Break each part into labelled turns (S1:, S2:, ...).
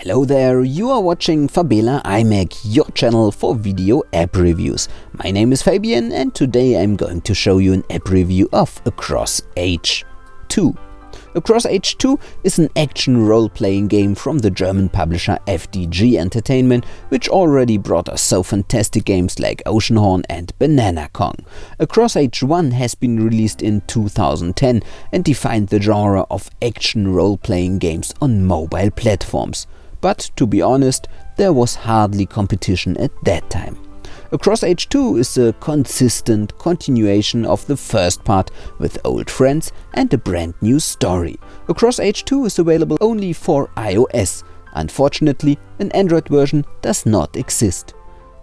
S1: Hello there, you are watching Fabela iMag, your channel for video app reviews. My name is Fabian and today I'm going to show you an app review of Across Age 2. Across Age 2 is an action role-playing game from the German publisher FDG Entertainment, which already brought us so fantastic games like Oceanhorn and Banana Kong. Across Age 1 has been released in 2010 and defined the genre of action role-playing games on mobile platforms. But to be honest, there was hardly competition at that time. Across Age 2 is a consistent continuation of the first part with old friends and a brand new story. Across Age 2 is available only for iOS. Unfortunately, an Android version does not exist.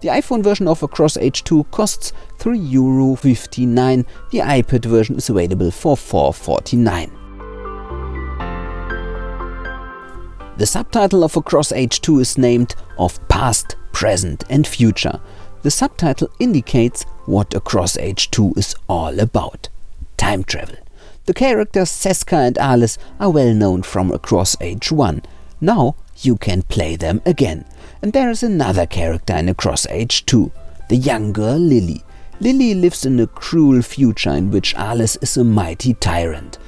S1: The iPhone version of Across Age 2 costs €3.59, the iPad version is available for €4.49. The subtitle of Across Age 2 is named Of Past, Present and Future. The subtitle indicates what Across Age 2 is all about: time travel. The characters Ceska and Ales are well known from Across Age 1. Now you can play them again. And there is another character in Across Age 2, the young girl Lily. Lily lives in a cruel future in which Ales is a mighty tyrant.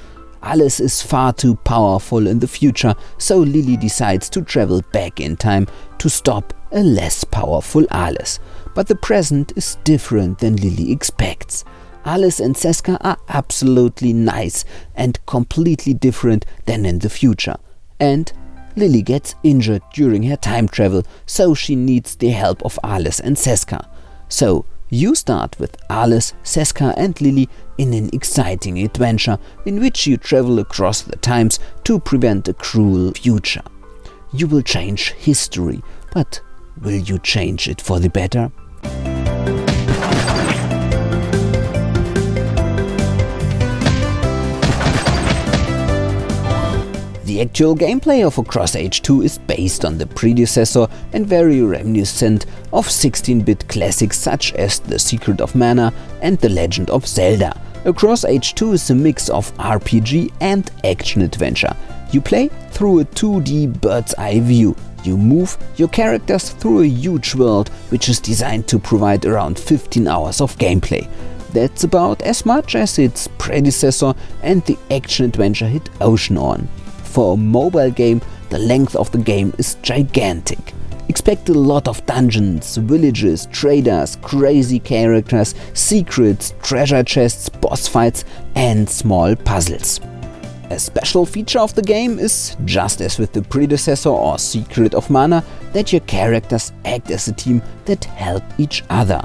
S1: Ales is far too powerful in the future, so Lily decides to travel back in time to stop a less powerful Ales. But the present is different than Lily expects. Ales and Ceska are absolutely nice and completely different than in the future. And Lily gets injured during her time travel, so she needs the help of Ales and Ceska. So you start with Ales, Ceska and Lily in an exciting adventure in which you travel across the times to prevent a cruel future. You will change history, but will you change it for the better? The actual gameplay of Across Age 2 is based on the predecessor and very reminiscent of 16-bit classics such as The Secret of Mana and The Legend of Zelda. Across Age 2 is a mix of RPG and action-adventure. You play through a 2D bird's-eye view. You move your characters through a huge world which is designed to provide around 15 hours of gameplay. That's about as much as its predecessor and the action-adventure hit Oceanhorn. For a mobile game, the length of the game is gigantic. Expect a lot of dungeons, villages, traders, crazy characters, secrets, treasure chests, boss fights and small puzzles. A special feature of the game is, just as with the predecessor or Secret of Mana, that your characters act as a team that help each other.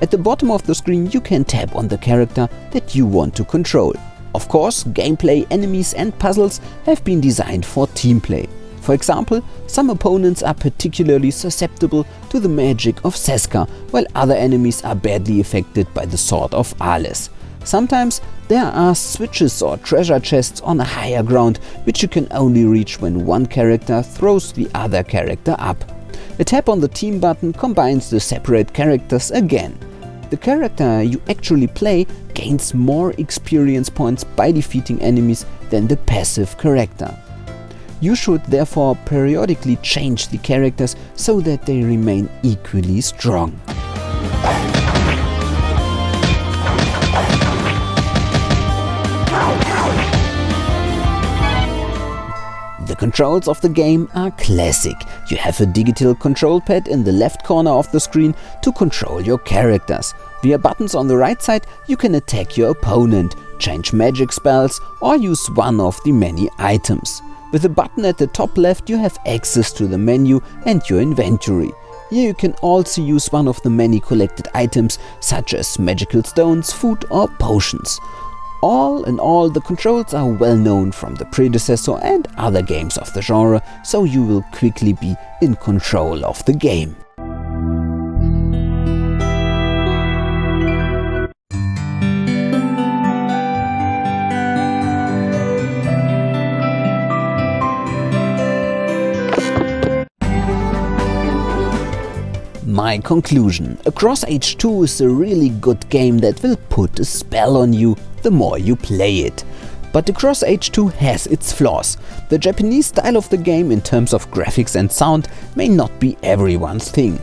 S1: At the bottom of the screen you can tap on the character that you want to control. Of course, gameplay, enemies and puzzles have been designed for team play. For example, some opponents are particularly susceptible to the magic of Ceska, while other enemies are badly affected by the sword of Ales. Sometimes there are switches or treasure chests on a higher ground which you can only reach when one character throws the other character up. A tap on the team button combines the separate characters again. The character you actually play gains more experience points by defeating enemies than the passive character. You should therefore periodically change the characters so that they remain equally strong. The controls of the game are classic. You have a digital control pad in the left corner of the screen to control your characters. Via buttons on the right side you can attack your opponent, change magic spells or use one of the many items. With a button at the top left you have access to the menu and your inventory. Here you can also use one of the many collected items such as magical stones, food or potions. All in all, the controls are well known from the predecessor and other games of the genre, so you will quickly be in control of the game. My conclusion: Across Age 2 is a really good game that will put a spell on you the more you play it. But Across Age 2 has its flaws. The Japanese style of the game in terms of graphics and sound may not be everyone's thing.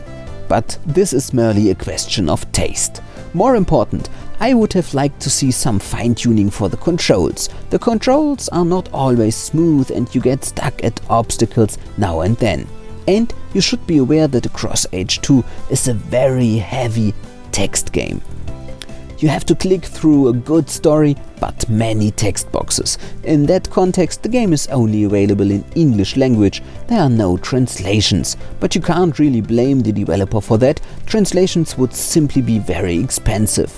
S1: But this is merely a question of taste. More important, I would have liked to see some fine-tuning for the controls. The controls are not always smooth and you get stuck at obstacles now and then. And you should be aware that Across Age 2 is a very heavy text game. You have to click through a good story, but many text boxes. In that context, the game is only available in English language. There are no translations, but you can't really blame the developer for that. Translations would simply be very expensive.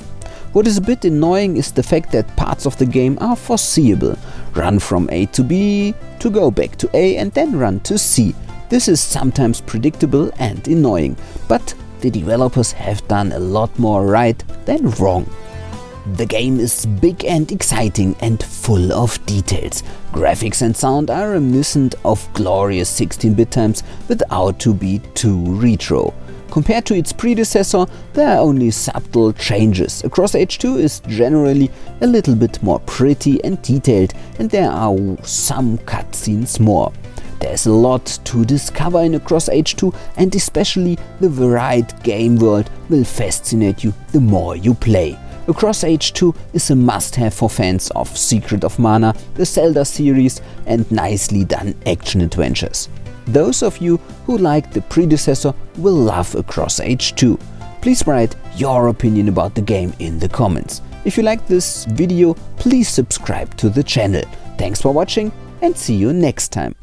S1: What is a bit annoying is the fact that parts of the game are foreseeable. Run from A to B, to go back to A and then run to C. This is sometimes predictable and annoying, but the developers have done a lot more right than wrong. The game is big and exciting and full of details. Graphics and sound are reminiscent of glorious 16-bit times without to be too retro. Compared to its predecessor, there are only subtle changes. Across Age 2 is generally a little bit more pretty and detailed, and there are some cutscenes more. There's a lot to discover in Across Age 2, and especially the varied game world will fascinate you the more you play. Across Age 2 is a must-have for fans of Secret of Mana, the Zelda series and nicely done action adventures. Those of you who liked the predecessor will love Across Age 2. Please write your opinion about the game in the comments. If you liked this video, please subscribe to the channel. Thanks for watching and see you next time.